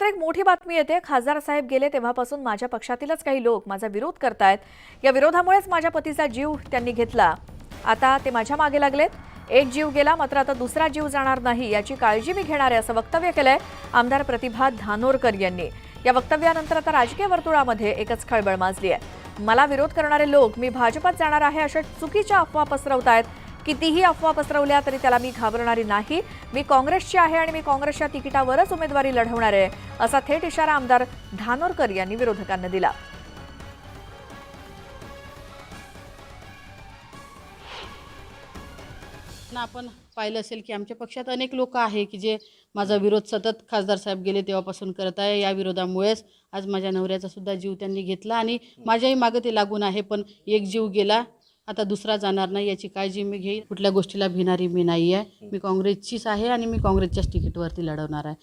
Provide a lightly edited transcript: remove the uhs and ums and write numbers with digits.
त्यानंतर एक मोठी बातमी येते। खासदार साहेब गेले तेव्हापासून माझ्या पक्षातीलच काही लोक माझा विरोध करतायत। या विरोधामुळेच माझ्या पतीचा जीव त्यांनी घेतला। आता ते माझ्या मागे लागलेत। एक जीव गेला मात्र आता दुसरा जीव जाणार नाही याची काळजी मी घेणार आहे असं वक्तव्य केलंय आमदार प्रतिभा धानोरकर यांनी। या वक्तव्यानंतर आता राजकीय वर्तुळामध्ये एकच खळबळ माजली आहे। मला विरोध करणारे लोक मी भाजपात जाणार आहे अशा चुकीच्या अफवा पसरवतायत। कितीही अफवा पसरवल्या तरी त्याला मी घाबरणारी नाही। मी काँग्रेसची आहे आणि मी काँग्रेसच्या तिकिटावरच उमेदवारी लढवणार आहे असा थेट इशारा आमदार धानोरकर यांनी विरोधकांना दिला। आपण पाहिलं असेल की आमच्या पक्षात अनेक लोक आहे की जे माझा विरोध सतत खासदार साहेब गेले तेव्हापासून करत आहे। या विरोधामुळेच आज माझ्या नवऱ्याचा सुद्धा जीव त्यांनी घेतला आणि माझ्याही मागे ते लागून आहे। पण एक जीव गेला आता दुसरा जाणार नाही याची काळजी मी घेईन। कुठल्या गोष्टीला भिणारी मी नाही आहे। मी काँग्रेसचीच आहे आणि मी काँग्रेसच्याच तिकीटवरती लढवणार आहे।